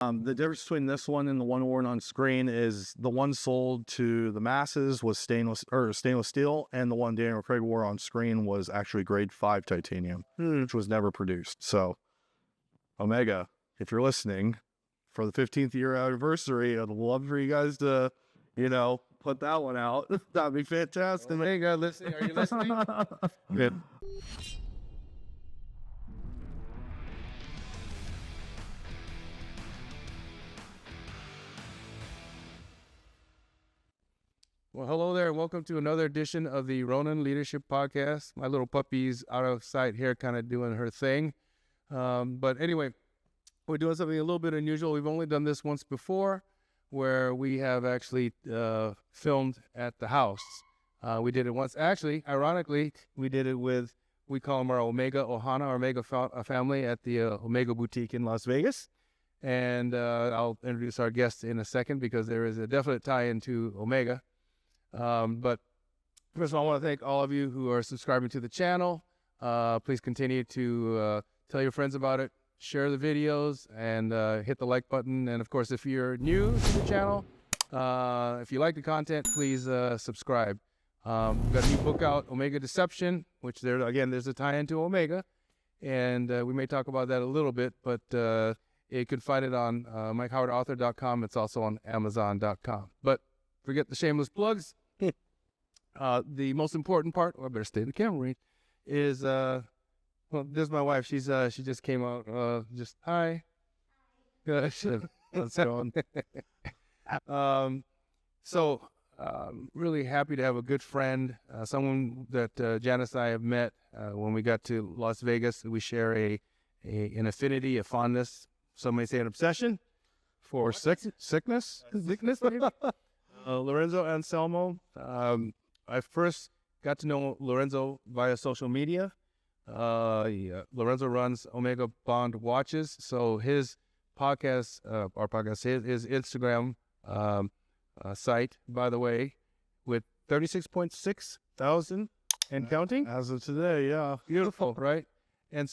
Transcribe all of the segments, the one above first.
The difference between this one and the one worn on screen is the one sold to the masses was stainless steel, and the one Daniel Craig wore on screen was actually grade 5 titanium, which was never produced. So, Omega, if you're listening, for the 15th year anniversary, I'd love for you guys to, put that one out. That'd be fantastic. Omega, listening? Are you listening? Good. Well, hello there, and welcome to another edition of the Ronin Leadership Podcast. My little puppy's out of sight here, kind of doing her thing. But anyway, we're doing something a little bit unusual. We've only done this once before, where we have actually filmed at the house. We did it once. Actually, ironically, we did it with, we call them our Omega Ohana, our Omega family at the Omega Boutique in Las Vegas. And I'll introduce our guest in a second because there is a definite tie-in to Omega. But first of all, I want to thank all of you who are subscribing to the channel. Please continue to tell your friends about it, share the videos, and hit the like button. And of course, if you're new to the channel, if you like the content, please subscribe. We've got a new book out, Omega Deception, which there's a tie-in to Omega, and we may talk about that a little bit, but you can find it on MikeHowardAuthor.com. It's also on Amazon.com. But forget the shameless plugs. The most important part, I better stay in the camera range, is well, this is my wife. She just came out. Just hi. Let's go on. So really happy to have a good friend, someone that Janice and I have met when we got to Las Vegas. We share an affinity, a fondness. Some may say an obsession for sickness. Maybe? Lorenzo Anselmo. I first got to know Lorenzo via social media. Lorenzo runs Omega Bond Watches. So his podcast, his Instagram site, by the way, with 36.6 thousand and counting. As of today, yeah. Beautiful, right? And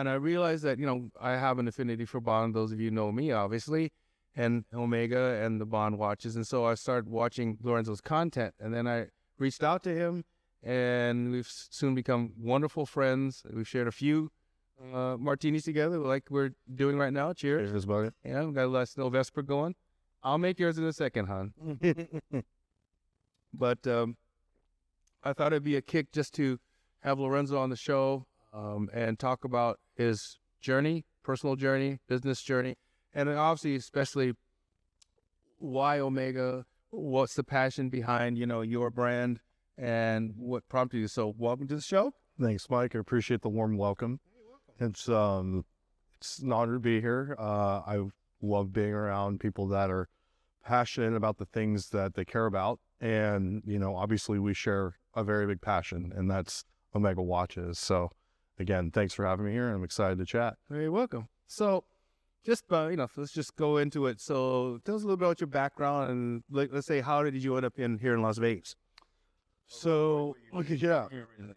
I realized that, I have an affinity for Bond. Those of you know me, obviously, and Omega and the Bond watches. And so I started watching Lorenzo's content, and then I reached out to him, and we've soon become wonderful friends. We've shared a few martinis together like we're doing right now. Cheers. Cheers, buddy. Yeah, we've got a last little Vesper going. I'll make yours in a second, hon. But I thought it'd be a kick just to have Lorenzo on the show and talk about his journey, personal journey, business journey, and obviously, especially why Omega, what's the passion behind, your brand and what prompted you. So welcome to the show. Thanks, Mike. I appreciate the warm welcome. It's an honor to be here. I love being around people that are passionate about the things that they care about. And, obviously we share a very big passion, and that's Omega Watches. So again, thanks for having me here. I'm excited to chat. You're welcome. So just, let's just go into it. So tell us a little bit about your background, and let's say, how did you end up here in Las Vegas? So, okay,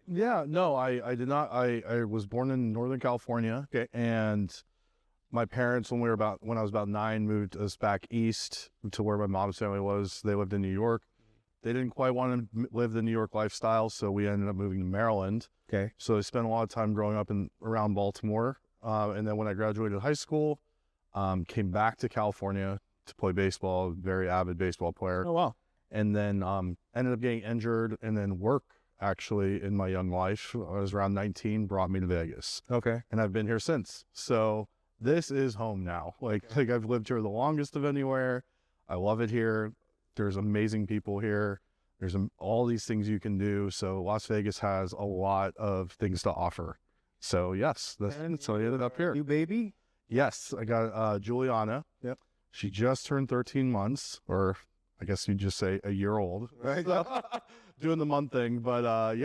no, I did not. I was born in Northern California. Okay. And my parents, when I was about 9, moved us back east to where my mom's family was. They lived in New York. They didn't quite want to live the New York lifestyle, so we ended up moving to Maryland. Okay. So I spent a lot of time growing up around Baltimore. And then when I graduated high school, came back to California to play baseball, very avid baseball player. Oh, wow. And then ended up getting injured, and then work actually in my young life. I was around 19, brought me to Vegas. Okay. And I've been here since. So this is home now. Like I've lived here the longest of anywhere. I love it here. There's amazing people here. There's all these things you can do. So Las Vegas has a lot of things to offer. So yes, so I ended up here. New baby? Yes, I got Juliana. Yep. She just turned 13 months, or I guess you'd just say a year old. Right. Doing the month thing. But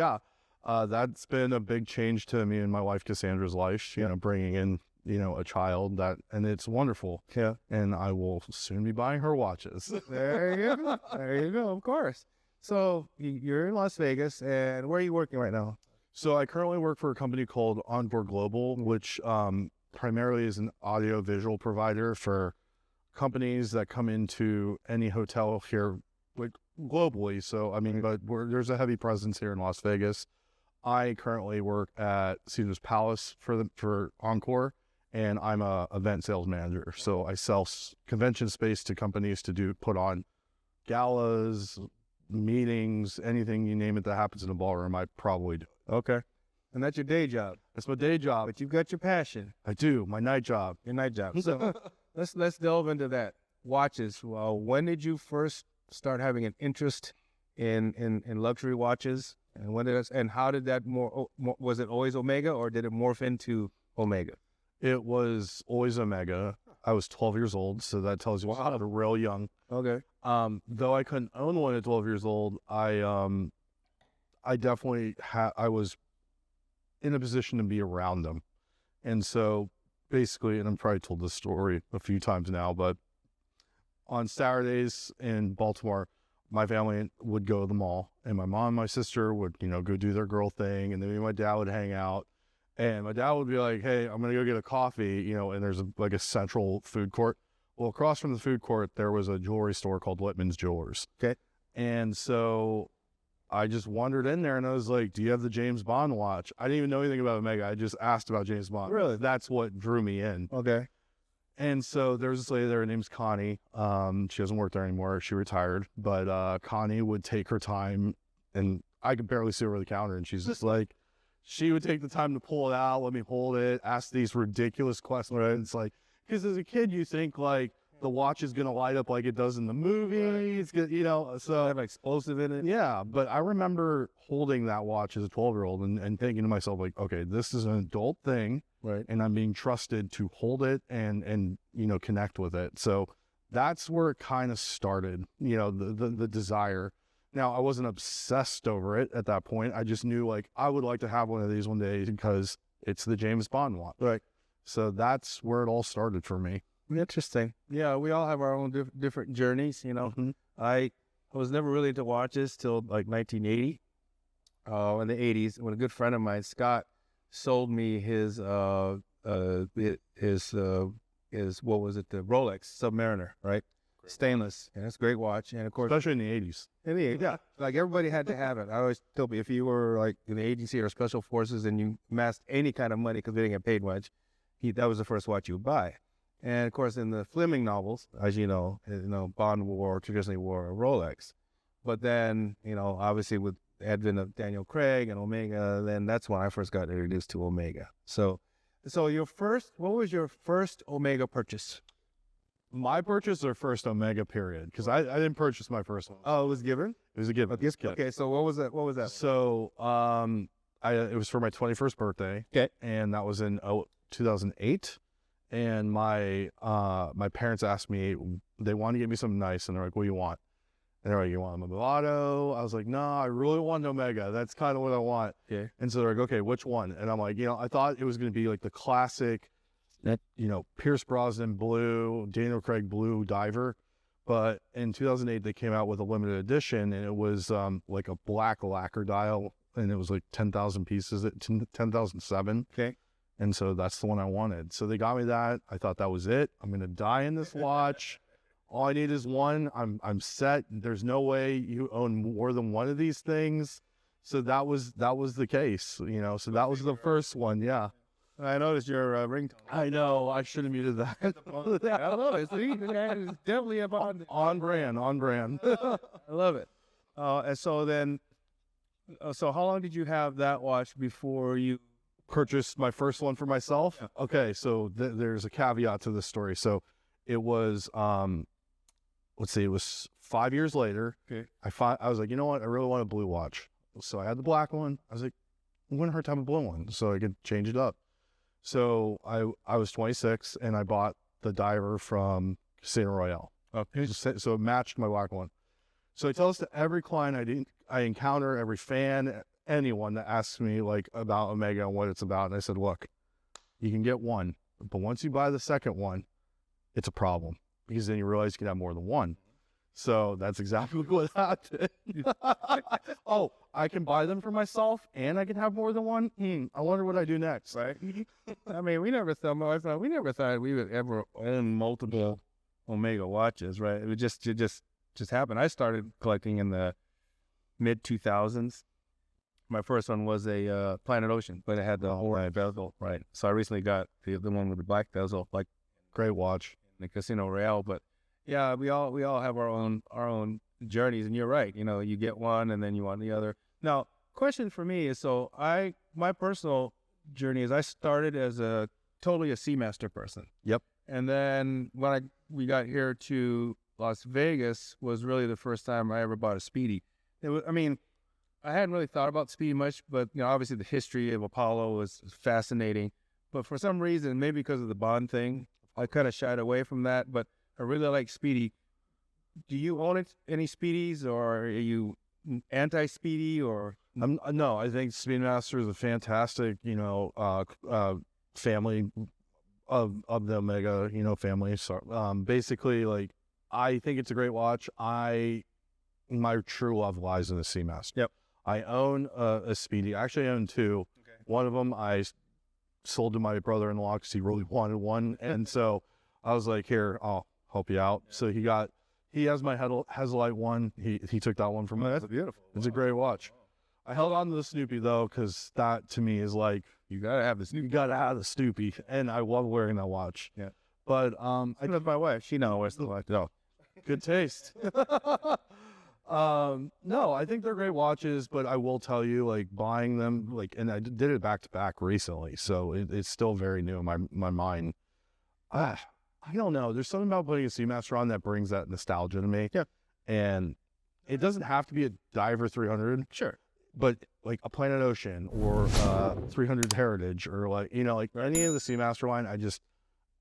that's been a big change to me and my wife Cassandra's life, bringing in, a child, and it's wonderful. Yeah. And I will soon be buying her watches. There you go. There you go, of course. So you're in Las Vegas, and where are you working right now? So I currently work for a company called Onboard Global, which primarily as an audio visual provider for companies that come into any hotel here, like globally. So, I mean, but there's a heavy presence here in Las Vegas. I currently work at Caesar's Palace for Encore, and I'm a event sales manager. So I sell convention space to companies to put on galas, meetings, anything you name it that happens in a ballroom, I probably do. Okay. And that's your day job. That's my day job. But you've got your passion. I do. My night job. Your night job. So let's delve into that. Watches. Well, when did you first start having an interest in luxury watches? And and how did that was it always Omega, or did it morph into Omega? It was always Omega. I was 12 years old, so that tells you I was real young. Okay. Though I couldn't own one at 12 years old, I definitely I was in a position to be around them. And so basically, and I've probably told this story a few times now, but on Saturdays in Baltimore, my family would go to the mall, and my mom and my sister would, go do their girl thing, and then me and my dad would hang out. And my dad would be like, hey, I'm going to go get a coffee, and there's a central food court. Well, across from the food court, there was a jewelry store called Littman's Jewelers. Okay. And so I just wandered in there, and I was like, do you have the James Bond watch? I didn't even know anything about Omega. I just asked about James Bond. Really? That's what drew me in. Okay. And so there's this lady there, her name's Connie. She doesn't work there anymore. She retired. But Connie would take her time, and I could barely see her over the counter, and she's just like, she would take the time to pull it out, let me hold it, ask these ridiculous questions. Right? It's like, because as a kid, you think like the watch is going to light up like it does in the movie. It's good, so have explosive in it. Yeah. But I remember holding that watch as a 12-year-old and thinking to myself, like, okay, this is an adult thing. Right. And I'm being trusted to hold it and connect with it. So that's where it kind of started, the desire. Now, I wasn't obsessed over it at that point. I just knew, like, I would like to have one of these one day because it's the James Bond watch. Right. So that's where it all started for me. Interesting. Yeah, we all have our own different journeys, Mm-hmm. I was never really into watches till like 1980. In the 80s, when a good friend of mine, Scott, sold me his what was it, the Rolex Submariner, right? Great. Stainless, and it's a great watch. And of course, especially in the 80s. Yeah, like everybody had to have it. I always tell people, if you were like in the agency or special forces and you amassed any kind of money because they didn't get paid much, that was the first watch you would buy. And of course, in the Fleming novels, as you know, Bond traditionally wore a Rolex, but then obviously with the advent of Daniel Craig and Omega, then that's when I first got introduced to Omega. So what was your first Omega purchase? My purchase or first Omega period? Because I didn't purchase my first one. Oh, it was given? It was a given. Okay, so what was that? So it was for my 21st birthday. Okay. And that was in 2008. And my parents asked me, they wanted to get me something nice, and they're like, what do you want? And they're like, you want a Movado? I was like, no, I really want an Omega. That's kind of what I want. Yeah. And so they're like, okay, which one? And I'm like, I thought it was going to be like the classic, Pierce Brosnan blue, Daniel Craig blue diver. But in 2008, they came out with a limited edition, and it was like a black lacquer dial, and it was like 10,000 pieces, 10,007. Okay. And so that's the one I wanted. So they got me that. I thought that was it. I'm going to die in this watch. All I need is one. I'm set. There's no way you own more than one of these things. So that was the case, So that was the first one. Yeah. I noticed your ringtone. I know. I should have muted that. I love it. See, it's definitely a Bond. On brand. I love it. And so then, so how long did you have that watch before you purchased my first one for myself? Yeah. Okay. So there's a caveat to this story. So it was, it was 5 years later. Okay. I was like, you know what? I really want a blue watch. So I had the black one. I was like, it wouldn't hurt to have a blue one, so I could change it up. So I was 26, and I bought the diver from Casino Royale. Okay. So it matched my black one. So I tell this to every client I encounter, every fan, anyone that asks me like about Omega and what it's about. And I said, look, you can get one, but once you buy the second one, it's a problem, because then you realize you can have more than one. So that's exactly what happened. Oh, I can buy them for myself and I can have more than one. I wonder what I do next. Right. I mean, we never thought we would ever own multiple Omega watches, right? It just happened. I started collecting in the mid 2000s. My first one was a Planet Ocean, but it had the whole bezel, right? So I recently got the one with the black bezel, like Great watch. the Casino Royale. But yeah, we all have our own journeys, and you're right. You know, you get one and then you want the other. Now, question for me is, so my personal journey is I started as totally a Seamaster person. Yep. And then when we got here to Las Vegas was really the first time I ever bought a Speedy. I hadn't really thought about Speedy much, but you know, obviously the history of Apollo was fascinating. But for some reason, maybe because of the Bond thing, I kind of shied away from that. But I really like Speedy. Do you own any Speedies, or are you anti-Speedy, or? No, I think Speedmaster is a fantastic, family of the Omega, family. So, basically, like, I think it's a great watch. My true love lies in the Seamaster. Yep. I own a Speedy. Actually, I own two. Okay. One of them I sold to my brother-in-law because he really wanted one, and so I was like, "Here, I'll help you out." Yeah. So he has my Hazelite one. He took that one from me. That's beautiful. It's a great watch. I held on to the Snoopy though, because that to me is like, you gotta have the Snoopy. you gotta have the Snoopy, and I love wearing that watch. Yeah. But I love my wife. She knows the watch. No. Good taste. No, I think they're great watches, but I will tell you, like, buying them, like, and I did it back to back recently, so it's still very new in my mind. I don't know. There's something about putting a Seamaster on that brings that nostalgia to me. Yeah. And it doesn't have to be a Diver 300. Sure. But like a Planet Ocean or 300 Heritage or like any of the Seamaster line, I just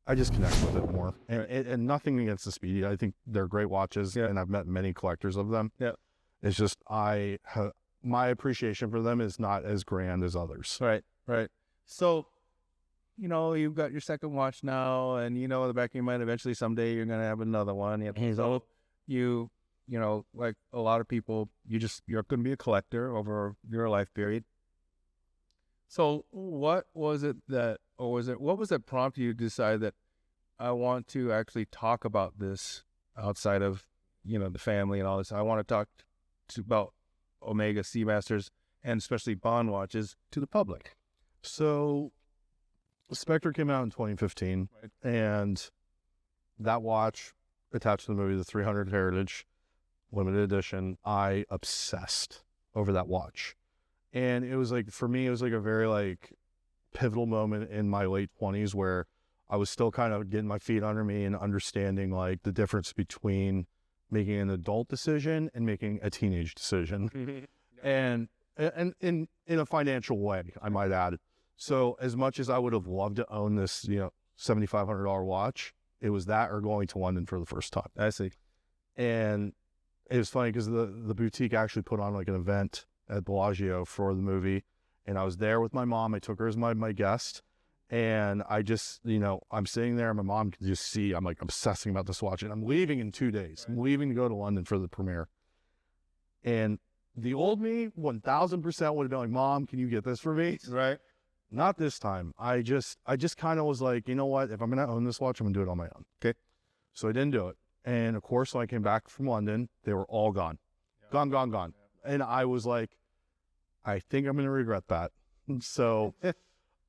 connect with it more. And nothing against the Speedy. I think they're great watches, and I've met many collectors of them. Yeah. It's just my appreciation for them is not as grand as others. Right. So, you've got your second watch now, and in the back of your mind, eventually someday you're gonna have another one. So like a lot of people, you're gonna be a collector over your life period. So what was it what was that prompt you to decide that I want to actually talk about this outside of, the family and all this? I want to talk about Omega Seamasters and especially Bond watches to the public. So Spectre came out in 2015, right, and that watch attached to the movie, the 300 Heritage limited edition, I obsessed over that watch. And it was like, for me, it was like a very like pivotal moment in my late 20s where I was still kind of getting my feet under me and understanding like the difference between making an adult decision and making a teenage decision. and in a financial way, I might add. So as much as I would have loved to own this, $7,500 watch, it was that or going to London for the first time. I see. And it was funny because the boutique actually put on like an event at Bellagio for the movie, and I was there with my mom. I took her as my guest, and I just, I'm sitting there, and my mom can just see I'm like obsessing about this watch, and I'm leaving in 2 days. Right. I'm leaving to go to London for the premiere. And the old me, 1,000% would have been like, "Mom, can you get this for me?" Right. Not this time. I just kind of was like, you know what? If I'm going to own this watch, I'm going to do it on my own. Okay. So I didn't do it. And of course, when I came back from London, they were all gone. Yeah. Gone. Yeah. And I was like, I think I'm going to regret that. So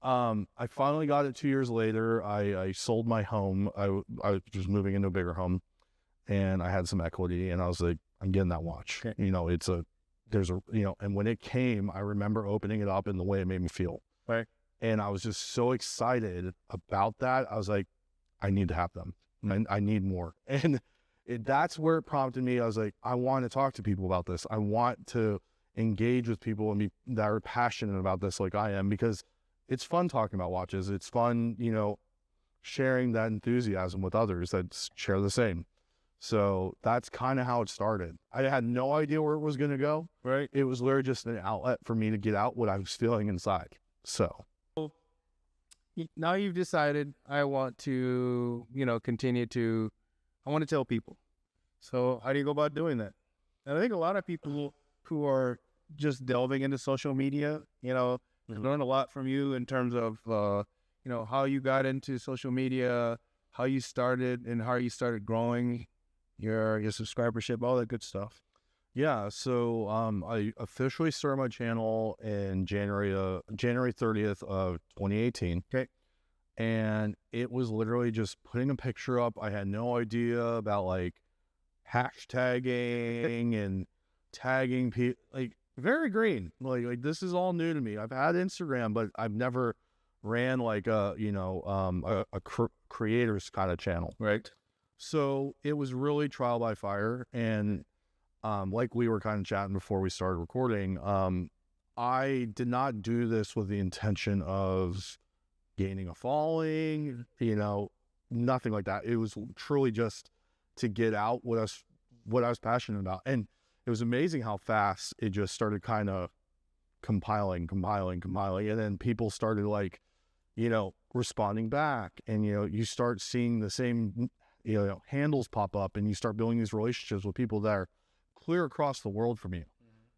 I finally got it 2 years later. I sold my home. I was just moving into a bigger home, and I had some equity, and I was like, I'm getting that watch. Okay. And when it came, I remember opening it up and the way it made me feel. Right. And I was just so excited about that. I was like, I need to have them. I need more. And that's where it prompted me. I was like, I want to talk to people about this. I want to engage with people and that are passionate about this like I am, because it's fun talking about watches. It's fun, sharing that enthusiasm with others that share the same. So that's kind of how it started. I had no idea where it was going to go. Right. It was literally just an outlet for me to get out what I was feeling inside. So now you've decided I want to, I want to tell people. So how do you go about doing that? And I think a lot of people who are just delving into social media. You know, I learned a lot from you in terms of, you know, how you got into social media, how you started and how you started growing your subscribership, all that good stuff. Yeah, so I officially started my channel in January 30th of 2018. Okay. And it was literally just putting a picture up. I had no idea about like hashtagging and tagging people, like very green. Like this is all new to me. I've had Instagram, but I've never ran like a, you know, a creators kind of channel. Right. So it was really trial by fire. And like we were kind of chatting before we started recording, I did not do this with the intention of gaining a following, you know, nothing like that. It was truly just to get out what I was passionate about. And it was amazing how fast it just started kind of compiling. And then people started like, you know, responding back, and, you know, you start seeing the same, you know, handles pop up, and you start building these relationships with people that are clear across the world from you,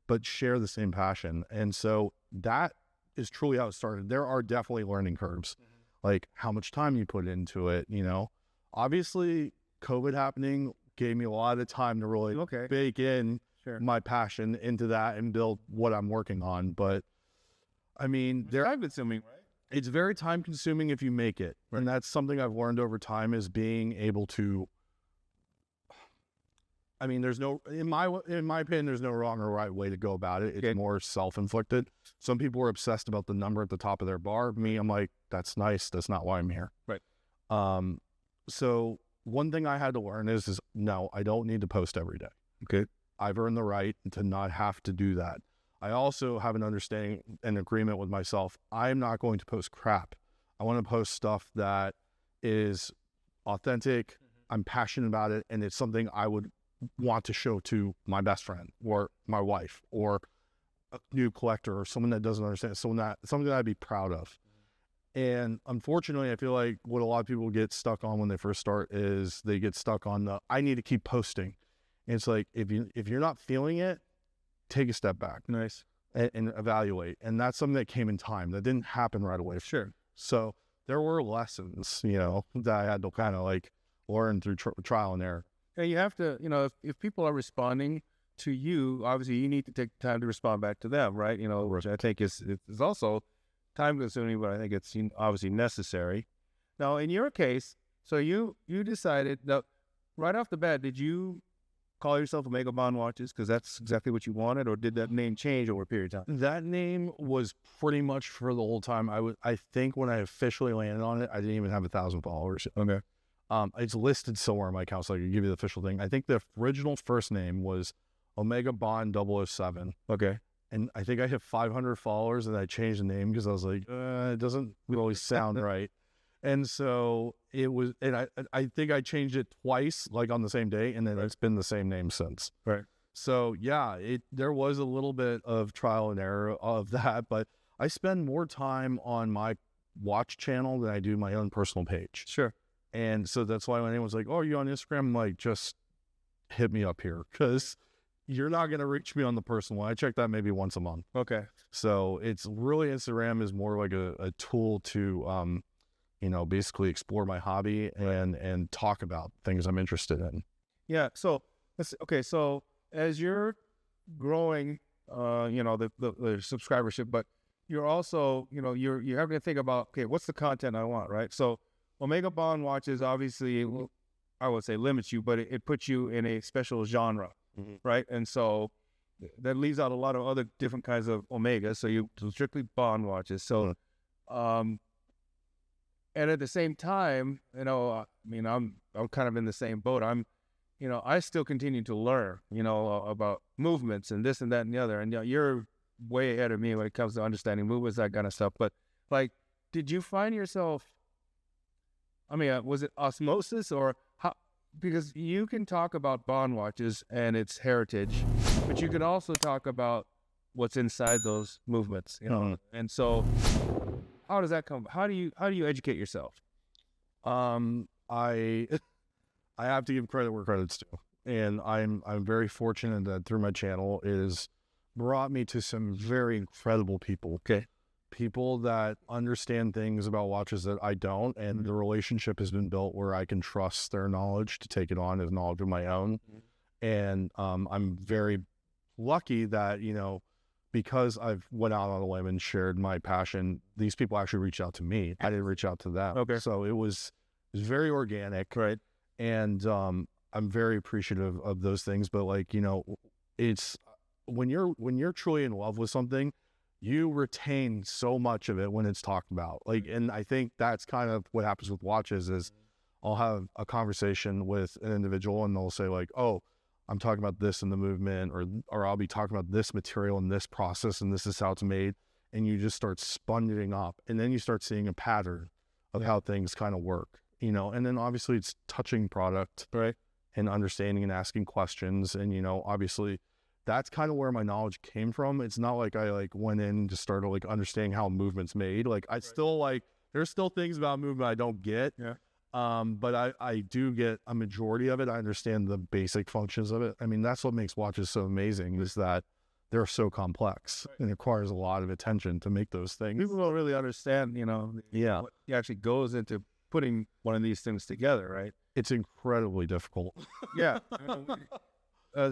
but share the same passion. And so that is truly how it started. There are definitely learning curves, like how much time you put into it. You know, obviously COVID happening gave me a lot of time to really bake in my passion into that and build what I'm working on. But I mean, It's time consuming, right? It's very time consuming if you make it. Right. And that's something I've learned over time, is being able to, I mean, there's no, in my opinion, there's no wrong or right way to go about it. It's more self-inflicted. Some people are obsessed about the number at the top of their bar. Me, I'm like, that's nice. That's not why I'm here. Right. So one thing I had to learn is no, I don't need to post every day. Okay. I've earned the right to not have to do that. I also have an understanding and agreement with myself. I'm not going to post crap. I want to post stuff that is authentic. I'm passionate about it. And it's something I would want to show to my best friend or my wife or a new collector or someone that doesn't understand, something that I'd be proud of. And unfortunately, I feel like what a lot of people get stuck on when they first start is they get stuck on the, I need to keep posting. And it's like, if you're not feeling it, take a step back. Nice. And evaluate. And that's something that came in time. That didn't happen right away. Sure. So there were lessons, you know, that I had to kind of like learn through trial and error. And you have to, you know, if people are responding to you, obviously you need to take time to respond back to them, right? You know, which I think is also time consuming, but I think it's obviously necessary. Now, in your case, so you decided that right off the bat, did you call yourself Omega Bond Watches because that's exactly what you wanted, or did that name change over a period of time? That name was pretty much for the whole time. I think when I officially landed on it, I didn't even have 1,000 followers. Okay. It's listed somewhere in my account, so I can give you the official thing. I think the original first name was Omega Bond 007. Okay. And I think I hit 500 followers, and I changed the name because I was like, it doesn't really sound right. And so it was, and I think I changed it twice, like on the same day, and then it's been the same name since. Right. So yeah, there was a little bit of trial and error of that, but I spend more time on my watch channel than I do my own personal page. Sure. And so that's why when anyone's like, oh, are you on Instagram? I'm like, just hit me up here, because you're not going to reach me on the personal one. I check that maybe once a month. Okay. So it's really, Instagram is more like a tool to, you know, basically explore my hobby and talk about things I'm interested in. Yeah. So, so as you're growing, you know, the subscribership, but you're also, you know, you're having to think about, okay, what's the content I want, right? So Omega Bond Watches obviously, I would say limits you, but it puts you in a special genre, right? And so that leaves out a lot of other different kinds of Omega. So you strictly Bond watches. So, and at the same time, you know, I mean, I'm kind of in the same boat. You know, I still continue to learn, you know, about movements and this and that and the other. And you know, you're way ahead of me when it comes to understanding movements, that kind of stuff. But like, did you find yourself, I mean, was it osmosis or how? Because you can talk about Bond watches and its heritage, but you can also talk about what's inside those movements, you know. And so, how does that come? How do you educate yourself? I have to give credit where credit's due, and I'm very fortunate that through my channel is brought me to some very incredible people. Okay. People that understand things about watches that I don't, and the relationship has been built where I can trust their knowledge to take it on as knowledge of my own. And I'm very lucky that, you know, because I've went out on a limb and shared my passion, these people actually reached out to me. I didn't reach out to them. Okay. So it was very organic. Right. And I'm very appreciative of those things. But like, you know, it's when you're truly in love with something, you retain so much of it when it's talked about. Like, and I think that's kind of what happens with watches is I'll have a conversation with an individual and they'll say like, oh, I'm talking about this in the movement, or I'll be talking about this material and this process and this is how it's made. And you just start sponging up, and then you start seeing a pattern of how things kind of work, you know. And then obviously it's touching product, Right. and understanding and asking questions. And, you know, obviously that's kind of where my knowledge came from. It's not like I like went in and just started like understanding how movement's made. Like I still like, there's still things about movement I don't get. Yeah. But I do get a majority of it. I understand the basic functions of it. I mean, that's what makes watches so amazing, is that they're so complex and it requires a lot of attention to make those things. People don't really understand, you know, Yeah. what actually goes into putting one of these things together, right? It's incredibly difficult. Yeah.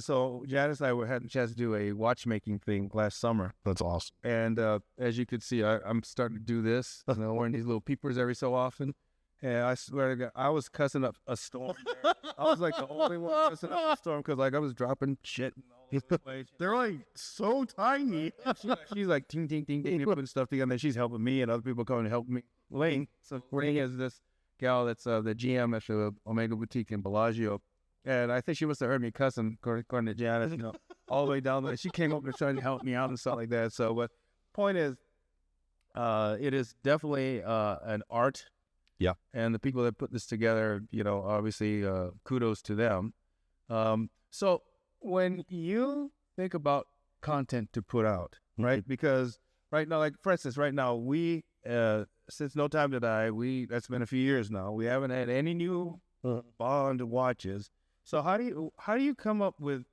So Janice and I had a chance to do a watchmaking thing last summer. That's awesome. And as you could see, I'm starting to do this. You know, wearing these little peepers every so often. And I swear to God, I was cussing up a storm there. I was like the only one cussing up a storm because like I was dropping shit and all over the place. They're like so tiny. She's like ting ting ting ting putting stuff together. And then she's helping me, and other people come and help me. Lane, so Lane is this gal that's the GM at the Omega Boutique in Bellagio, and I think she must have heard me cussing according to Janice, you know, all the way down there. She came up and tried to help me out and stuff like that. So, but point is, it is definitely an art. Yeah. And the people that put this together, you know, obviously kudos to them. So when you think about content to put out, right? Because right now, like for instance, right now we since No Time to Die, that's been a few years now. We haven't had any new Bond watches. So how do you come up with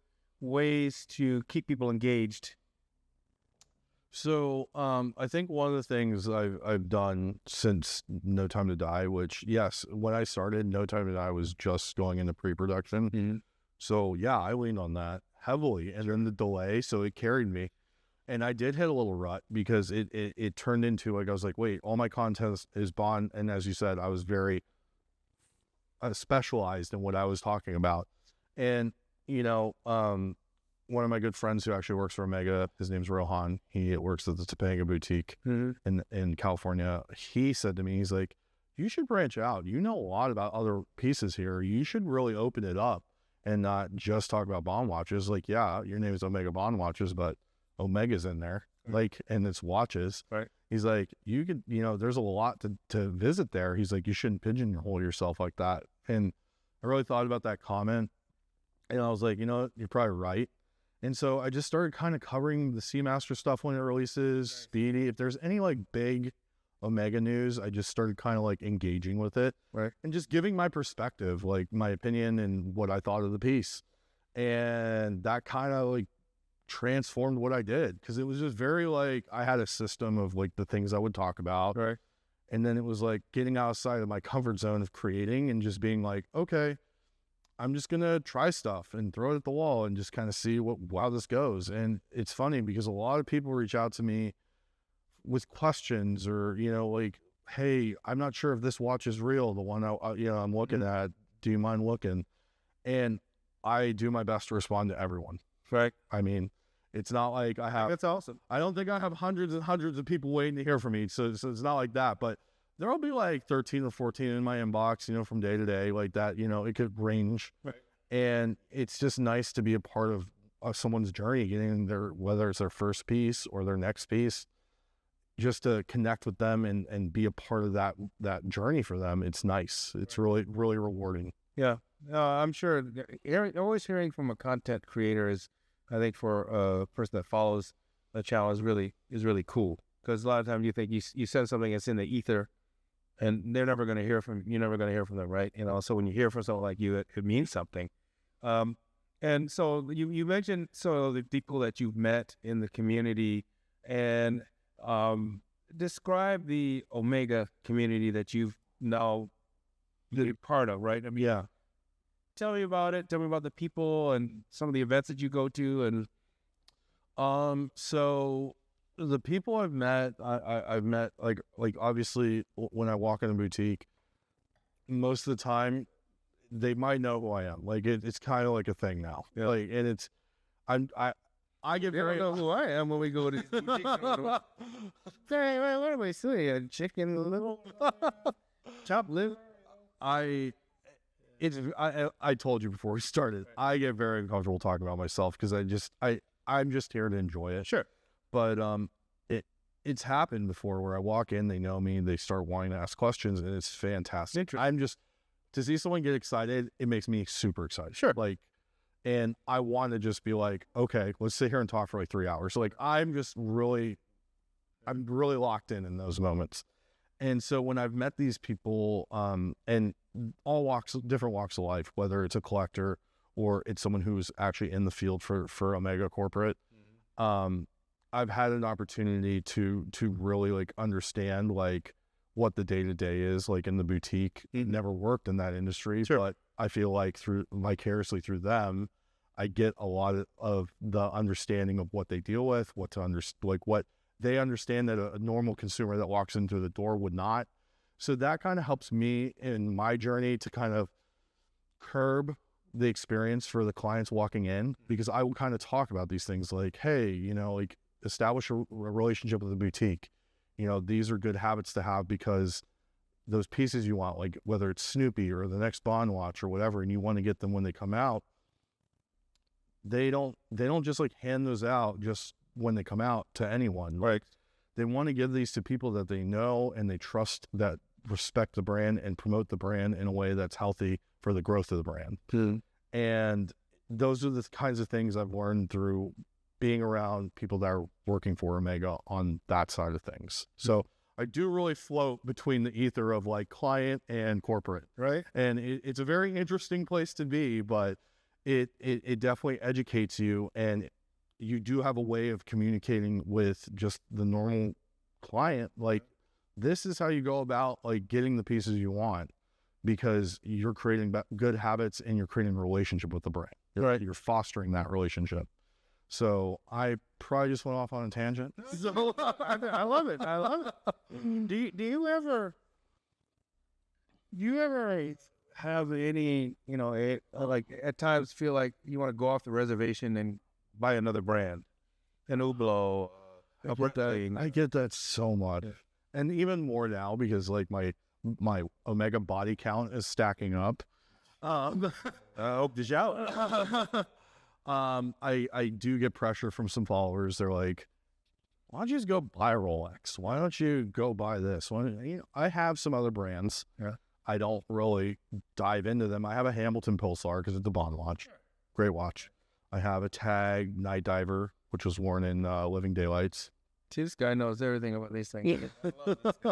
ways to keep people engaged? So I think one of the things I've done since No Time to Die, which yes, when I started, No Time to Die was just going into pre-production. Mm-hmm. So yeah, I leaned on that heavily, and then the delay, so it carried me. And I did hit a little rut because it turned into like, I was like, wait, all my content is Bond. And as you said, I was very specialized in what I was talking about. And, you know, one of my good friends who actually works for Omega, his name's Ronin. He works at the Topanga Boutique in California. He said to me, he's like, you should branch out. You know a lot about other pieces here. You should really open it up and not just talk about Bond watches. Like, yeah, your name is Omega Bond Watches, but Omega's in there, like, and it's watches. Right. He's like, you could, you know, there's a lot to visit there. He's like, you shouldn't pigeonhole yourself like that. And I really thought about that comment, and I was like, you know, you're probably right. And so I just started kind of covering the Seamaster stuff when it releases, Speedy. If there's any like big Omega news, I just started kind of like engaging with it, Right. and just giving my perspective, like my opinion and what I thought of the piece. And that kind of like transformed what I did, because it was just very like, I had a system of like the things I would talk about. Right. And then it was like getting outside of my comfort zone of creating and just being like, okay, I'm just going to try stuff and throw it at the wall and just kind of see how this goes. And it's funny because a lot of people reach out to me with questions, or, you know, like, hey, I'm not sure if this watch is real. The one I'm looking at, do you mind looking? And I do my best to respond to everyone. Right. I mean, it's not like I have, That's awesome. I don't think I have hundreds and hundreds of people waiting to hear from me. So it's not like that, but there'll be like 13 or 14 in my inbox, you know, from day to day like that. You know, it could range. Right. And it's just nice to be a part of someone's journey, getting their, whether it's their first piece or their next piece, just to connect with them and be a part of that journey for them. It's nice. It's really, really rewarding. Yeah. I'm sure always hearing from a content creator is, I think, for a person that follows the channel is really cool, because a lot of times you think you send something that's in the ether, and you're never going to hear from them, right? You know, so when you hear from someone like you, it means something. And so you mentioned the people that you've met in the community, and describe the Omega community that you've now been a part of, right? I mean, Yeah. tell me about it. Tell me about the people and some of the events that you go to. And So the people I've met, I've met like obviously when I walk in a boutique, most of the time they might know who I am. Like it's kind of like a thing now. Yeah. Like, and it's I get they very don't know who I am when we go to these boutiques. Hey, what am I doing? A chicken, little chopped liver. I told you before we started, I get very uncomfortable talking about myself because I'm just here to enjoy it. Sure. But it's happened before where I walk in, they know me, they start wanting to ask questions, and it's fantastic. I'm just to see someone get excited, it makes me super excited. Sure. Like, and I want to just be like, okay, let's sit here and talk for like 3 hours. So like, I'm really locked in those moments. And so when I've met these people, and different walks of life, whether it's a collector or it's someone who's actually in the field for Omega Corporate, I've had an opportunity to really like understand like what the day-to-day is like in the boutique. Never worked in that industry, Sure. but I feel like vicariously through them, I get a lot of the understanding of what they deal with, what they understand that a normal consumer that walks into the door would not. So that kind of helps me in my journey to kind of curb the experience for the clients walking in, because I will kind of talk about these things like, hey, like establish a relationship with the boutique. These are good habits to have because those pieces you want, like whether it's Snoopy or the next Bond watch or whatever, and you want to get them when they come out, they don't just like hand those out just when they come out to anyone. Like they want to give these to people that they know and they trust, that respect the brand and promote the brand in a way that's healthy for the growth of the brand. And those are the kinds of things I've learned through being around people that are working for Omega on that side of things. So I do really float between the ether of like client and corporate, Right. and it's a very interesting place to be, but it definitely educates you, and you do have a way of communicating with just the normal client. Like, this is how you go about like getting the pieces you want, because you're creating good habits and you're creating a relationship with the brand. You're fostering that relationship. So I probably just went off on a tangent. So I love it. Do you ever have any, like at times feel like you want to go off the reservation and buy another brand, an Hublot, I get that so much, and even more now because like my Omega body count is stacking up. hope to shout. I do get pressure from some followers. They're like, why don't you just go buy a Rolex? Why don't you go buy this? I have some other brands. Yeah. I don't really dive into them. I have a Hamilton Pulsar because it's a Bond watch. Sure. Great watch. I have a Tag Night Diver, which was worn in Living Daylights. See, this guy knows everything about these things. I love this guy,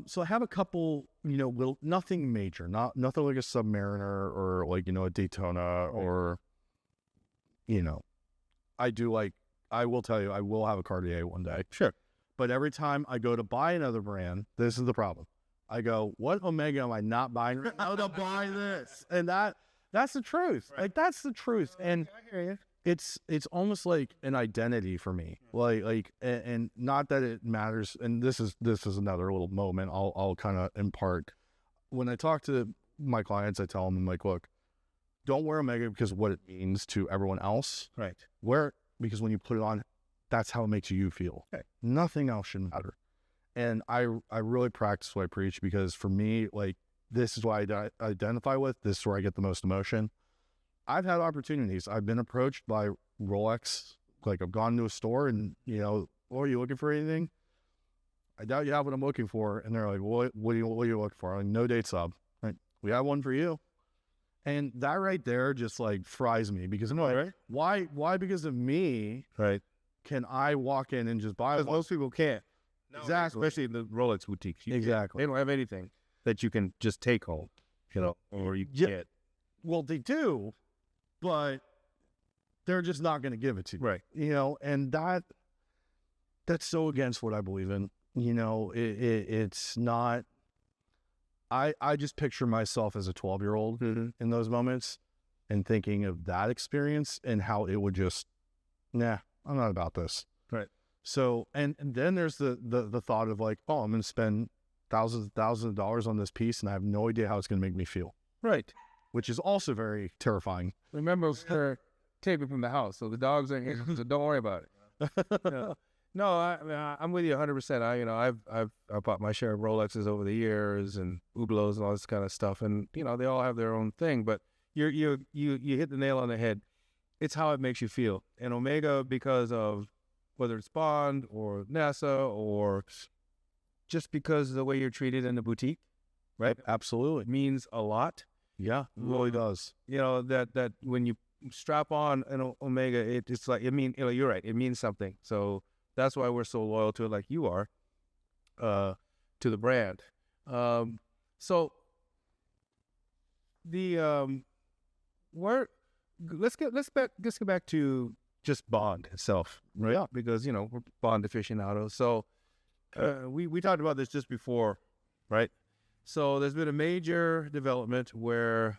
so I have a couple, nothing major, nothing like a Submariner or like, a Daytona or, I will tell you, I will have a Cartier one day. Sure. But every time I go to buy another brand, this is the problem. I go, what Omega am I not buying right now to buy this? And that's the truth. Right. Like, that's the truth. And I hear you. It's almost like an identity for me. And not that it matters. And this is another little moment I'll kind of impart. When I talk to my clients, I tell them, I'm like, look, don't wear Omega because of what it means to everyone else. Right. Wear it because when you put it on, that's how it makes you feel. Okay. Nothing else should matter. And I really practice what I preach, because for me, like, this is what I identify with. This is where I get the most emotion. I've had opportunities. I've been approached by Rolex. Like, I've gone to a store and, oh, are you looking for anything? I doubt you have what I'm looking for. And they're like, what are you looking for? I'm like, no date sub. Like, we have one for you. And that right there just like fries me, because I'm like, right? Why because of me, right, can I walk in and just buy one? Because most people can't. No, exactly. Especially in the Rolex boutiques. Exactly. They don't have anything that you can just take home, or you get. Well, they do, but they're just not going to give it to you. Right. You know, and that's so against what I believe in. You know, it's not, I just picture myself as a 12-year-old in those moments and thinking of that experience and how it would just, nah, I'm not about this. Right. So, and then there's the thought of like, oh, I'm going to spend thousands of dollars on this piece and I have no idea how it's going to make me feel. Right. Which is also very terrifying. Remember, we're taping from the house, so the dogs are here, so don't worry about it. No, I'm with you 100%. I've bought my share of Rolexes over the years and Hublots and all this kind of stuff, and they all have their own thing. But you hit the nail on the head. It's how it makes you feel. And Omega, because of whether it's Bond or NASA or just because of the way you're treated in the boutique, right? Absolutely. Means a lot. Yeah, it really does. That when you strap on an Omega, it's like, you're right. It means something. So that's why we're so loyal to it, like you are, to the brand. So the let's get back to just Bond itself, right? Yeah. Because we're Bond aficionados. So we talked about this just before, right? So there's been a major development where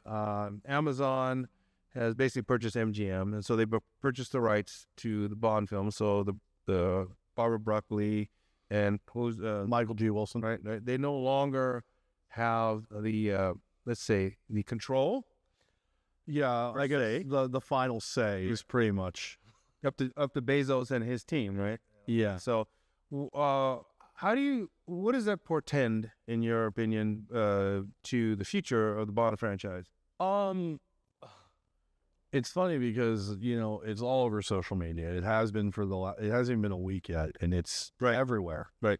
Amazon has basically purchased MGM, and so they purchased the rights to the Bond film. So the Barbara Broccoli and who's Michael G. Wilson, right? They no longer have the let's say the control. Yeah, I guess the final say is pretty much up to Bezos and his team, right? Yeah. So, what does that portend, in your opinion, to the future of the Bond franchise? It's funny because it's all over social media. It has been it hasn't even been a week yet, and it's everywhere. Right.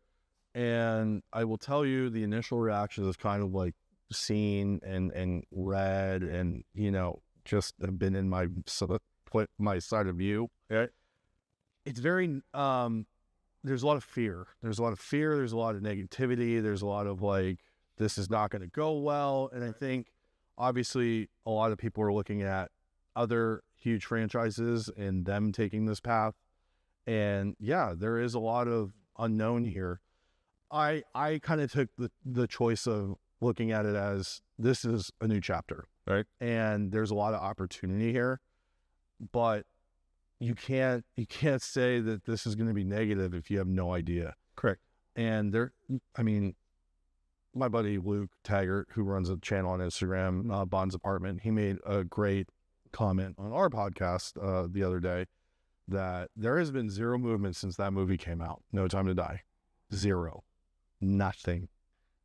And I will tell you, the initial reactions is kind of like seen and read, and just have been in my side of view. Right. It's very there's a lot of fear. There's a lot of negativity. There's a lot of like, this is not going to go well. And I think obviously a lot of people are looking at other huge franchises and them taking this path. And yeah, there is a lot of unknown here. I kind of took the choice of looking at it as this is a new chapter, right? And there's a lot of opportunity here, but you can't say that this is going to be negative if you have no idea. Correct. And my buddy Luke Taggart, who runs a channel on Instagram, Bond's Apartment, he made a great comment on our podcast the other day that there has been zero movement since that movie came out, No Time to Die. Zero. Nothing.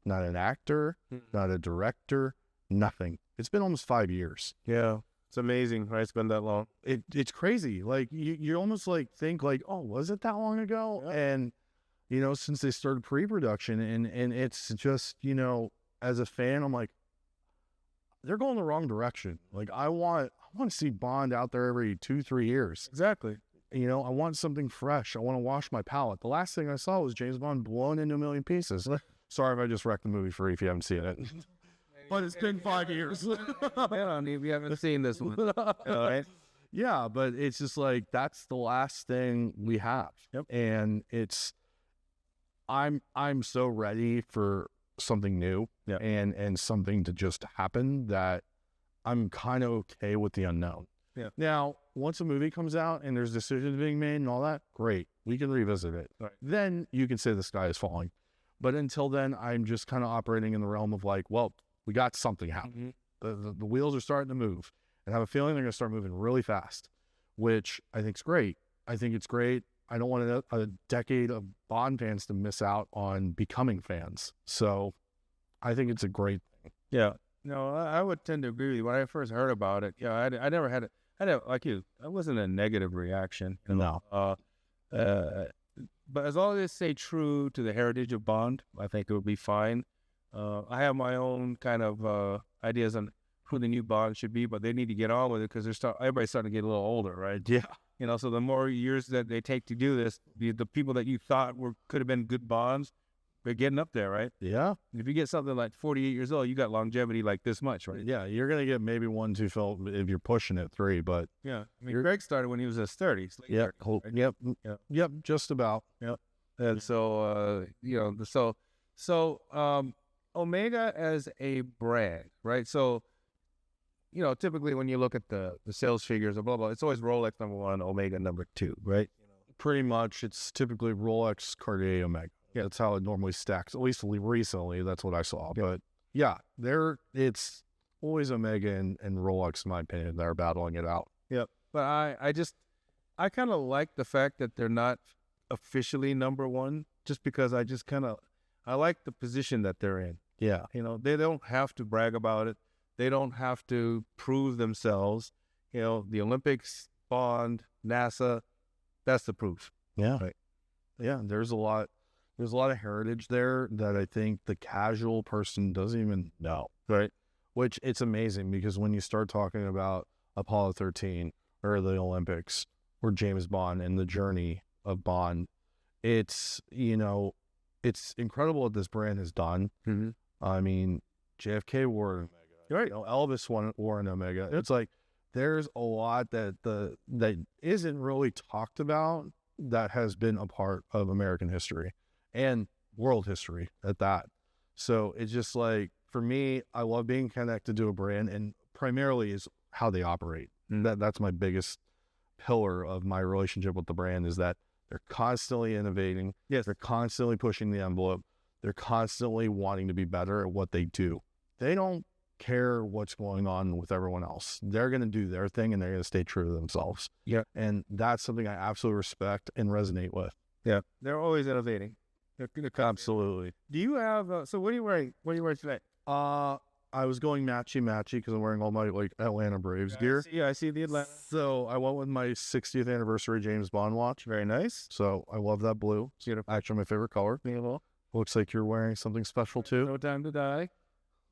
Not an actor, not a director, nothing. It's been almost 5 years. Yeah. It's amazing, right? It's been that long. It's crazy. Like you almost like think like, oh, was it that long ago? Yeah. And since they started pre-production, and it's just, as a fan, I'm like, they're going the wrong direction. Like I want to see Bond out there every 2-3 years. Exactly. I want something fresh. I want to wash my palate. The last thing I saw was James Bond blown into a million pieces. Sorry if I just wrecked the movie for you if you haven't seen it. But it's been 5 years. We haven't seen this one. Right? Yeah, but it's just like, that's the last thing we have. Yep. And I'm so ready for something new. Yep. and something to just happen that I'm kind of okay with the unknown. Yeah. Now, once a movie comes out and there's decisions being made and all that, great. We can revisit it. Right. Then you can say the sky is falling. But until then, I'm just kind of operating in the realm of like, well, we got something happening. Mm-hmm. The wheels are starting to move, and I have a feeling they're going to start moving really fast, which I think is great. I think it's great. I don't want a decade of Bond fans to miss out on becoming fans. So I think it's a great thing. Yeah. No, I would tend to agree with you. When I first heard about it, I never had it. Like you, that wasn't a negative reaction. No. But as long as they stay true to the heritage of Bond, I think it would be fine. I have my own kind of ideas on who the new Bond should be, but they need to get on with it because everybody's starting to get a little older, right? Yeah. So the more years that they take to do this, the people that you thought could have been good Bonds They're getting up there, right? Yeah. If you get something like 48 years old, you got longevity like this much, right? Yeah, you're going to get maybe 1, 2 fill if you're pushing it 3, but Yeah. I mean, Greg started when he was in his 30s. late yeah, 30s, right? yep, Yeah. yep, just about. Yep. And so, Omega as a brand, right? So, typically when you look at the sales figures or blah, blah, it's always Rolex #1, Omega #2, right? Pretty much, it's typically Rolex, Cartier, Omega. Yeah. That's how it normally stacks. At least recently, that's what I saw. Yeah. But yeah, it's always Omega and Rolex, in my opinion. They're battling it out. Yep. But I kind of like the fact that they're not officially #1, just because I like the position that they're in. Yeah, They don't have to brag about it. They don't have to prove themselves. The Olympics, Bond, NASA, that's the proof. yeah, Right. yeah. There's a lot of heritage there that I think the casual person doesn't even know. Right. Which it's amazing because when you start talking about Apollo 13 or the Olympics or James Bond and the journey of Bond, it's incredible what this brand has done. Mm-hmm. I mean, JFK wore an Omega, Right. Elvis wore an Omega. It's like there's a lot that isn't really talked about that has been a part of American history and world history at that. So it's just like, for me, I love being connected to a brand, and primarily is how they operate. That's my biggest pillar of my relationship with the brand, is that they're constantly innovating. Yes. They're constantly pushing the envelope. They're constantly wanting to be better at what they do. They don't care what's going on with everyone else. They're going to do their thing, and they're going to stay true to themselves. Yeah. And that's something I absolutely respect and resonate with. Yeah. They're always innovating. They're Absolutely. Do you have, so what are you wearing? What are you wearing today? I was going matchy because I'm wearing all my Atlanta Braves gear. I see the Atlanta. So I went with my 60th anniversary James Bond watch. Very nice. So I love that blue. Beautiful. Actually, my favorite color. Beautiful. Looks like you're wearing something special too. No time to die.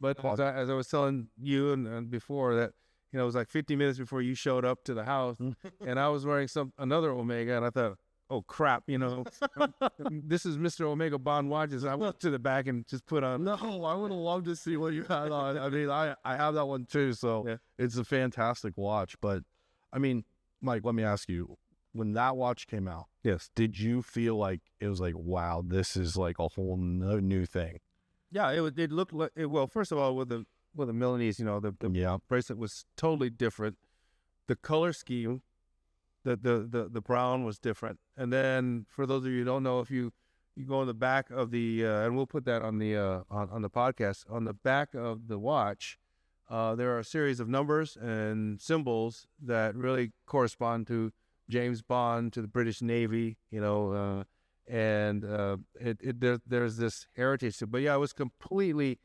But as I was telling you and before that, it was like 50 minutes before you showed up to the house, and I was wearing another Omega, and I thought, oh crap, this is Mr. Omega Bond watches. I went to the back and just put on. No, I would have loved to see what you had on. I mean, I have that one too, so Yeah. It's a fantastic watch. But I mean, Mike, let me ask you, when that watch came out, Yes. did you feel like it was like, wow, this is like a whole new thing? Yeah, it looked like well. First of all, with the Milanese, the Yeah. bracelet was totally different. The color scheme, the brown was different. And then for those of you who don't know, if you go on the back of the and we'll put that on the on the podcast, on the back of the watch, there are a series of numbers and symbols that really correspond to James Bond, to the British Navy, and there's this heritage to it. But yeah, it was completely,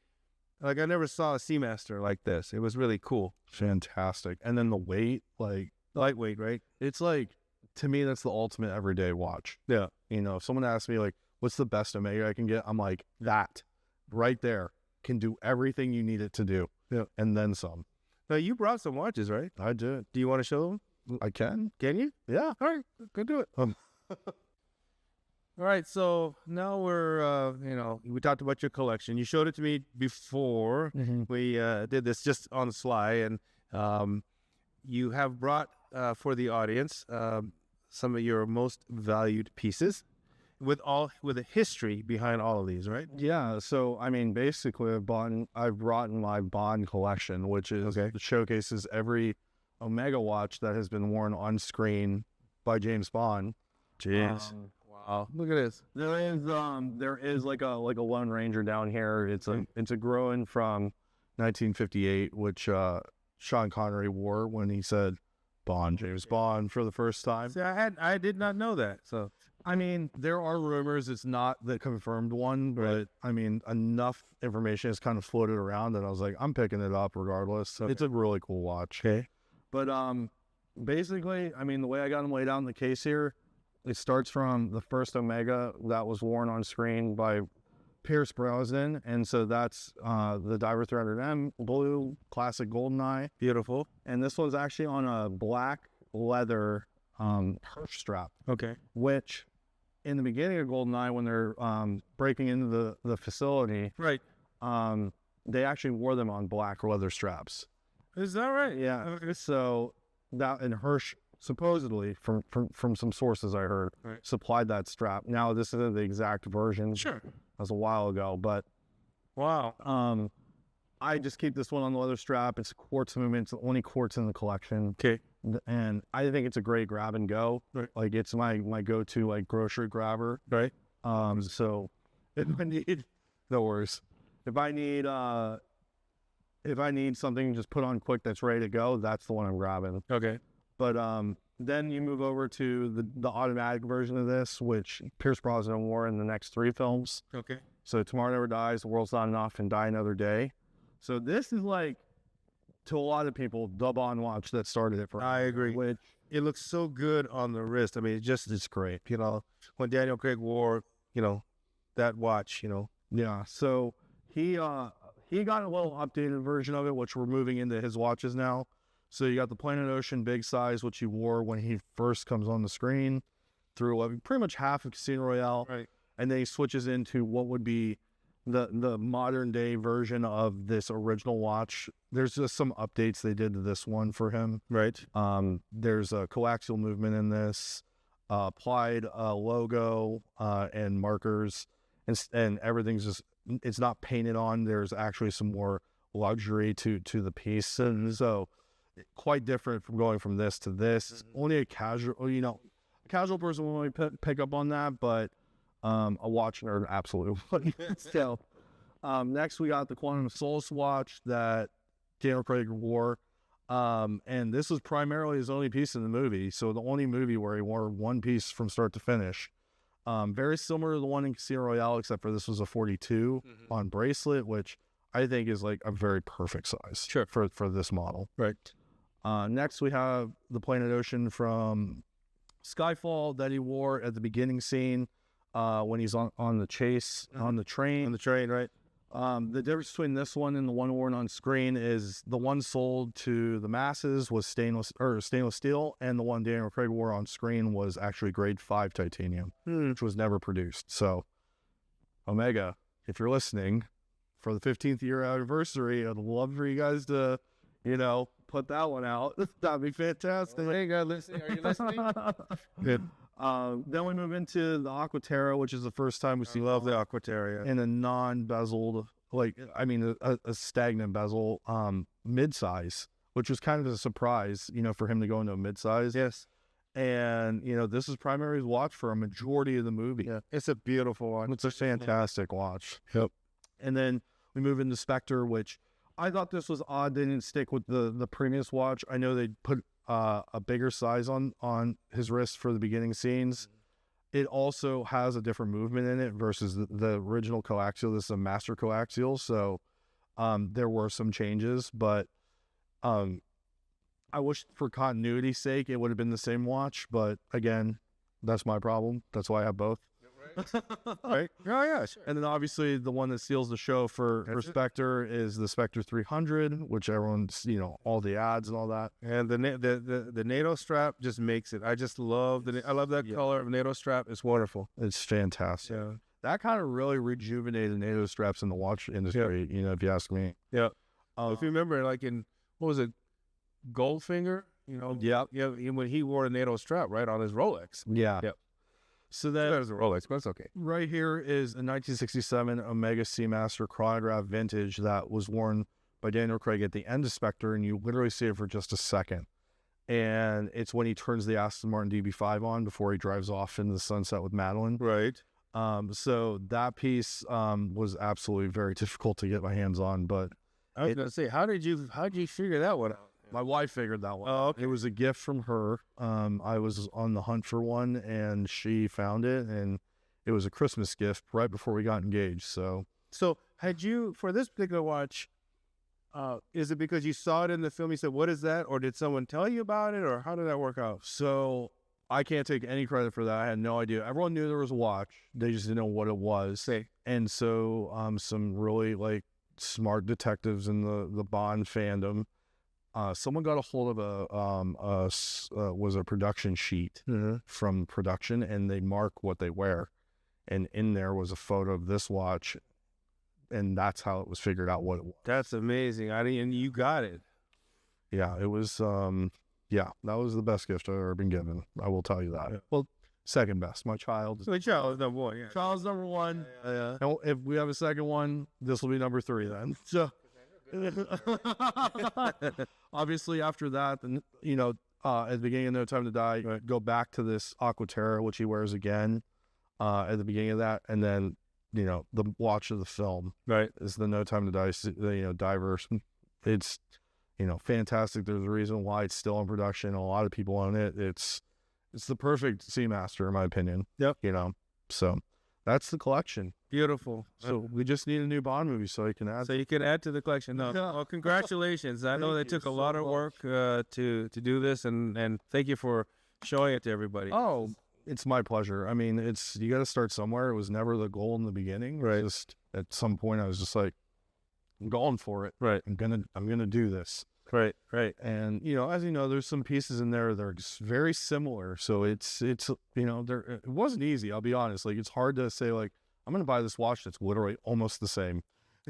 like, I never saw a Seamaster like this. It was really cool. Fantastic. And then the weight, like, Lightweight, right? it's like, to me, that's the ultimate everyday watch. Yeah. If someone asks me, like, what's the best Omega I can get? I'm like, that right there can do everything you need it to do. Yeah. And then some. Now, you brought some watches, right? I did. Do you want to show them? I can. Can you? Yeah. All right, go do it. All right, so now we're, we talked about your collection. You showed it to me before we did this just on the sly, and you have brought for the audience some of your most valued pieces with a history behind all of these, right? Yeah. So, I mean, basically, I've brought in my Bond collection, which is showcases every Omega watch that has been worn on screen by James Bond. Jeez. Wow. Look at this. There is like a Lone Ranger down here. It's a Groen from 1958, which Sean Connery wore when he said Bond, James Bond, for the first time. See, I did not know that. So, I mean, there are rumors. It's not the confirmed one, but I mean, enough information has kind of floated around that I was like, I'm picking it up regardless. So it's a really cool watch. okay. But basically, I mean, the way I got them laid out in the case here, it starts from the first Omega that was worn on screen by Pierce Brosnan, and so that's the Diver 300M blue classic GoldenEye. Beautiful. And this one's actually on a black leather purse strap, Okay. which in the beginning of GoldenEye, when they're breaking into the facility, Right. they actually wore them on black leather straps. Is that right? Yeah. Okay. So that, and Hirsch supposedly, from some sources I heard, Right. supplied that strap. Now this isn't the exact version. Sure. That was a while ago, but Wow. I just keep this one on the leather strap. It's a quartz movement. It's the only quartz in the collection. Okay. And I think it's a great grab and go. Right. Like it's my go-to like grocery grabber. Right. So if I need, no worries. If I need something just put on quick that's ready to go, that's the one I'm grabbing. Okay. But then you move over to the automatic version of this, which Pierce Brosnan wore in the next 3 films. Okay. So Tomorrow Never Dies, The World's Not Enough, and Die Another Day. So this is like, to a lot of people, the Bond watch that started it for me. I agree. Which, It looks so good on the wrist. I mean, it's great. You know, when Daniel Craig wore, you know, that watch, you know. yeah. So he got a little updated version of it, which we're moving into his watches now. So you got the Planet Ocean big size, which he wore when he first comes on the screen, through pretty much half of Casino Royale. Right. And then he switches into what would be the modern day version of this original watch. There's just some updates they did to this one for him. Right. There's a coaxial movement in this, applied logo and markers, and everything's just, it's not painted on. There's actually some more luxury to the piece, and so quite different from going from this to this. Only a casual person will only pick up on that, but a watch nerd absolutely would. So next we got the Quantum of Solace watch that Daniel Craig wore, and this was primarily his only piece in the movie, so the only movie where he wore one piece from start to finish. Very similar to the one in Casino Royale, except for this was a 42 on bracelet, which I think is like a very perfect size. Sure. For this model. Right. Next we have the Planet Ocean from Skyfall that he wore at the beginning scene when he's on the chase on the train. On the train, right? The difference between this one and the one worn on screen is the one sold to the masses was stainless steel, and the one Daniel Craig wore on screen was actually grade 5 titanium, which was never produced. So, Omega, if you're listening, for the 15th year anniversary, I'd love for you guys to, put that one out. That'd be fantastic. Hey, God, listen. Are you listening? Good. Then we move into the Aquaterra, which is the first time we see Love the Aquaterra. in a non-bezeled, a stagnant bezel, mid-size, which was kind of a surprise, for him to go into a mid-size. Yes. And, this is primary watch for a majority of the movie. Yeah. It's a beautiful one. It's a fantastic watch. Yep. And then we move into Spectre, which I thought this was odd. They didn't stick with the previous watch. I know they put a bigger size on his wrist for the beginning scenes. It also has a different movement in it versus the original coaxial. This is a master coaxial, so there were some changes, but I wish for continuity's sake it would have been the same watch, but again, that's my problem. That's why I have both. Right? Oh, yeah, sure. And then obviously the one that steals the show for Spectre is the Spectre 300, which everyone's, all the ads and all that. And the NATO strap just makes it. I just love I love that color of NATO strap. It's wonderful. It's fantastic. Yeah. That kind of really rejuvenated NATO straps in the watch industry, if you ask me. Yeah. If you remember, like in, what was it, Goldfinger? Yeah. Yeah. When he wore a NATO strap, right, on his Rolex. Yeah. Yep. So That that was a Rolex, but it's okay. right here is a 1967 Omega Seamaster chronograph vintage that was worn by Daniel Craig at the end of Spectre, and you literally see it for just a second. And it's when he turns the Aston Martin DB5 on before he drives off into the sunset with Madeline. Right. So that piece was absolutely very difficult to get my hands on, but I was gonna say, how did you figure that one out? my wife figured that one. Oh, okay. It was a gift from her. I was on the hunt for one, and she found it, and it was a Christmas gift right before we got engaged. So had you, for this particular watch, is it because you saw it in the film, you said, what is that? Or did someone tell you about it? Or how did that work out? So I can't take any credit for that. I had no idea. Everyone knew there was a watch. They just didn't know what it was. And so some really smart detectives in the Bond fandom someone got a hold of was a production sheet from production, and they mark what they wear, and in there was a photo of this watch, and that's how it was figured out what it was. That's amazing. And you got it. Yeah, it was. Yeah, that was the best gift I've ever been given. I will tell you that. Yeah. Well, second best. My child. So child is number one. Yeah. Child's number one. Yeah. And if we have a second one, this will be number 3 then. So, obviously, after that, then at the beginning of No Time to Die, go back to this Aquaterra, which he wears again at the beginning of that, and then the watch of the film is the No Time to Die, Divers. It's fantastic. There's a reason why it's still in production. A lot of people own it. It's the perfect Seamaster, in my opinion. Yep. So that's the collection. Beautiful. So we just need a new Bond movie so you can add. So you can add to the collection. No. Yeah. Well, congratulations. I know they took a lot of work to do this, and thank you for showing it to everybody. Oh, it's my pleasure. I mean, you got to start somewhere. It was never the goal in the beginning. Right. Just at some point, I was just like, I'm going for it. Right. I'm gonna do this. Right. And as you know, there's some pieces in there that are very similar. So it wasn't easy. I'll be honest. Like, it's hard to say like, I'm gonna buy this watch that's literally almost the same.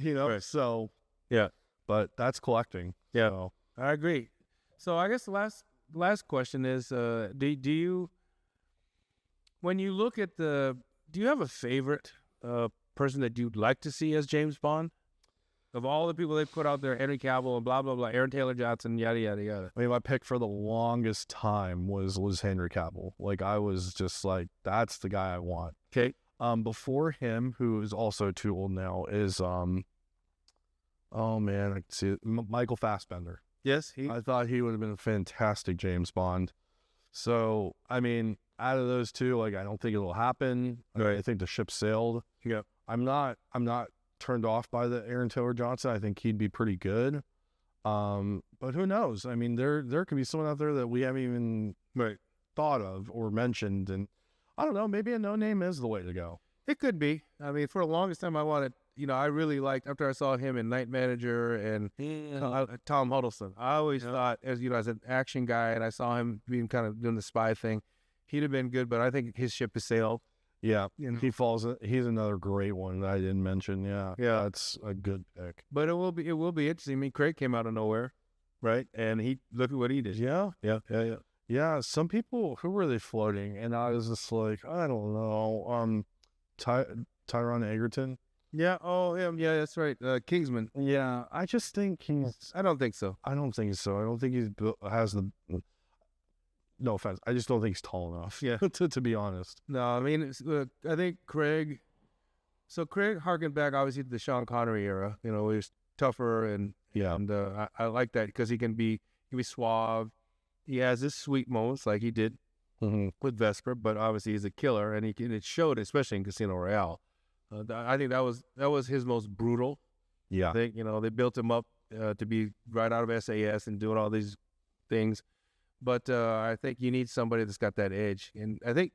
Right. So yeah. But that's collecting. Yeah. So. I agree. So I guess the last question is, do you, when you look at do you have a favorite person that you'd like to see as James Bond? Of all the people they put out there, Henry Cavill and blah, blah, blah, Aaron Taylor Johnson, yada, yada, yada. I mean, my pick for the longest time was Henry Cavill. Like, I was just like, that's the guy I want. Okay. Before him, who is also too old now, is, oh man, I can see it, Michael Fassbender. Yes. I thought he would have been a fantastic James Bond. So, I mean, out of those two, like, I don't think it'll happen. Right. I think the ship sailed. Yeah. I'm not turned off by the Aaron Taylor Johnson. I think he'd be pretty good. But who knows? I mean, there could be someone out there that we haven't even thought of or mentioned, and I don't know, maybe a no name is the way to go. It could be. I mean, for the longest time I wanted, I really liked, after I saw him in Night Manager and Tom Huddleston, I always thought, as an action guy, and I saw him being kind of doing the spy thing, he'd have been good, but I think his ship has sailed. Yeah, he's another great one that I didn't mention. Yeah, that's a good pick. But it will be interesting. I mean, Craig came out of nowhere, right? And look at what he did. Yeah. Some people, who were they floating? And I was just like, I don't know. Tyrone Egerton. Yeah. Oh, him. Yeah, that's right. Kingsman. Yeah, I just think I don't think so. I don't think so. I don't think has the. No offense. I just don't think he's tall enough. Yeah. to be honest. No, I mean, I think Craig. So Craig harkened back obviously to the Sean Connery era. He was tougher and I like that because he can be suave. He has his sweet moments like he did with Vesper, but obviously he's a killer and it showed, especially in Casino Royale. I think that was his most brutal. Yeah. I think they built him up to be right out of SAS and doing all these things. But I think you need somebody that's got that edge. And I think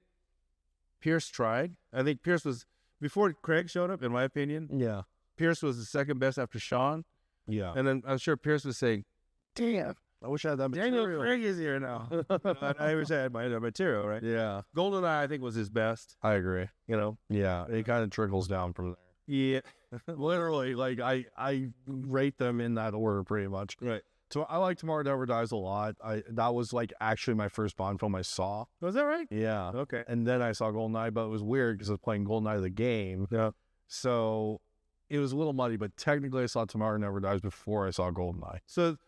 Pierce tried. I think Pierce was, before Craig showed up, in my opinion, Pierce was the second best after Sean. Yeah. And then I'm sure Pierce was saying, damn, I wish I had that material. Daniel Craig is here now. I wish I had my other material, right? Yeah. GoldenEye, I think, was his best. I agree. Yeah, it kind of trickles down from there. Yeah. Literally, like, I rate them in that order pretty much. Right. So I like Tomorrow Never Dies a lot. That was like actually my first Bond film I saw. Was that right? Yeah. Okay. And then I saw GoldenEye, but it was weird because I was playing GoldenEye the game. Yeah. So it was a little muddy, but technically I saw Tomorrow Never Dies before I saw GoldenEye.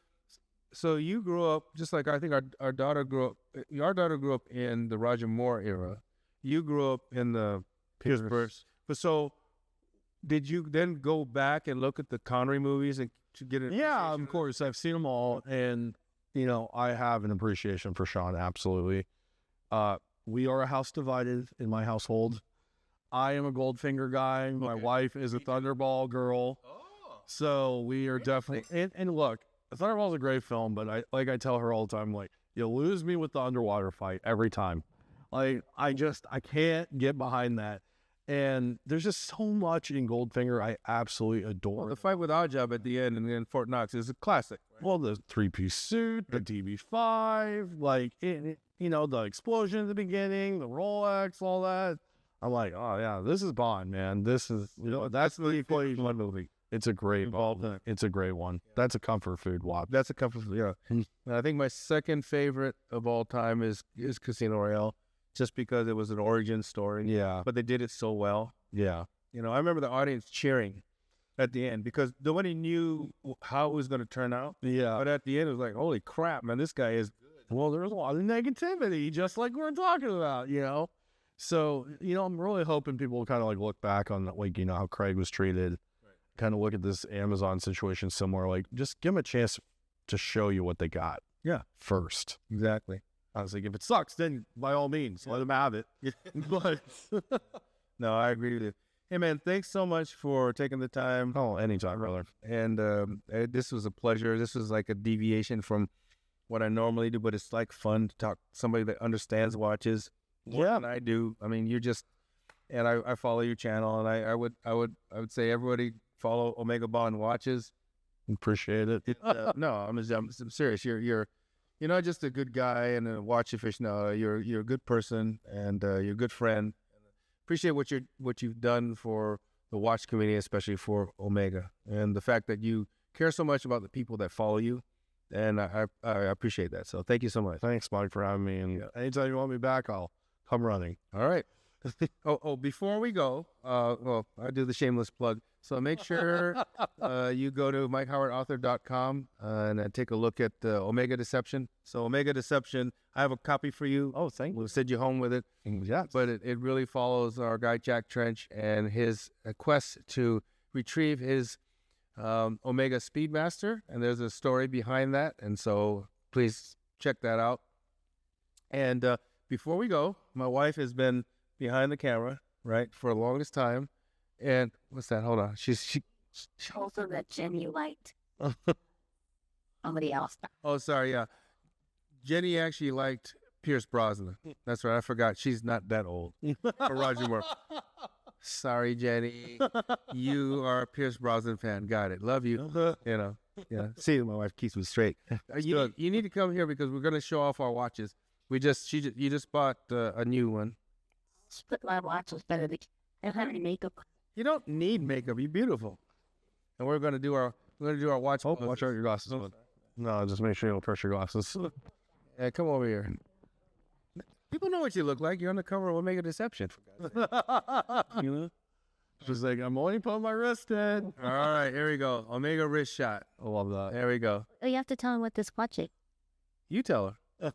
So you grew up just like I think our daughter grew up. Our daughter grew up in the Roger Moore era. You grew up in the Pierce. But so did you then go back and look at the Connery movies and to get an Yeah, of course. I've seen them all, and I have an appreciation for Sean. Absolutely. We are a house divided in my household. I am a Goldfinger guy. Okay. My wife is a Thunderball girl. Oh, so we are definitely. And look, Thunderball's a great film, but I tell her all the time, like, you lose me with the underwater fight every time. Like, I can't get behind that. And there's just so much in Goldfinger I absolutely adore. Well, the fight with Oddjob at the end and then Fort Knox is a classic. Right? Well, the 3-piece suit, the DB5, like, the explosion at the beginning, the Rolex, all that. I'm like, oh, yeah, this is Bond, man. This is, that's the equation. One movie. It's a great one. It's a great one. That's a comfort food, Wop. That's a comfort food, yeah. And I think my second favorite of all time is Casino Royale, just because it was an origin story. Yeah. But they did it so well. Yeah. I remember the audience cheering at the end because nobody knew how it was going to turn out. Yeah. But at the end, it was like, holy crap, man, this guy is good. Well, there's a lot of negativity, just like we were talking about, So, I'm really hoping people will kind of like look back on how Craig was treated, kind of look at this Amazon situation similar, like just give them a chance to show you what they got. Yeah. First. Exactly. I was like, if it sucks, then by all means, let them have it. But no, I agree with you. Hey, man, thanks so much for taking the time. Oh, anytime, brother. And this was a pleasure. This was like a deviation from what I normally do, but it's like fun to talk to somebody that understands watches more than I do. I mean, and I follow your channel, and I would say everybody follow Omega Bond Watches. Appreciate it. No, I'm serious. You're not just a good guy and a watch aficionado. You're a good person and you're a good friend. Appreciate what you've done for the watch community, especially for Omega, and the fact that you care so much about the people that follow you. And I appreciate that. So thank you so much. Thanks, Mike, for having me. And anytime you want me back, I'll come running. All right. Before we go, I do the shameless plug. So make sure you go to MikeHowardAuthor.com and take a look at Omega Deception. So Omega Deception, I have a copy for you. Oh, thank you. We'll send you home with it. Yeah. But it really follows our guy Jack Trench and his quest to retrieve his Omega Speedmaster. And there's a story behind that. And so please check that out. And before we go, my wife has been behind the camera, right, for the longest time. And what's that? Hold on. She also that Jenny liked somebody else. Oh, sorry. Yeah. Jenny actually liked Pierce Brosnan. That's right. I forgot. She's not that old. Or Roger Moore. Sorry, Jenny. You are a Pierce Brosnan fan. Got it. Love you. Yeah. See, my wife keeps me straight. You need to come here because we're going to show off our watches. You just bought a new one. But my watch was better than I don't have any makeup. You don't need makeup. You're beautiful. And we're gonna do our watch. Oh, watch out your glasses. No, just make sure you don't press your glasses. Yeah, come over here. People know what you look like. You're on the cover of Omega Deception. Just like, I'm only putting my wrist in. All right, here we go. Omega wrist shot. I love that. There we go. Oh, you have to tell him what this watch is. You tell her.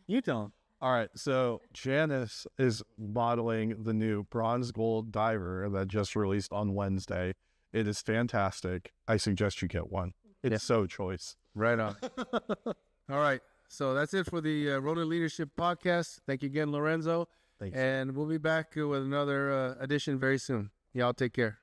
You tell him. All right, so Janice is modeling the new bronze gold diver that just released on Wednesday. It is fantastic. I suggest you get one. It's so choice. Right on. All right, so that's it for the Ronin Leadership Podcast. Thank you again, Lorenzo. Thanks. And we'll be back with another edition very soon. Y'all take care.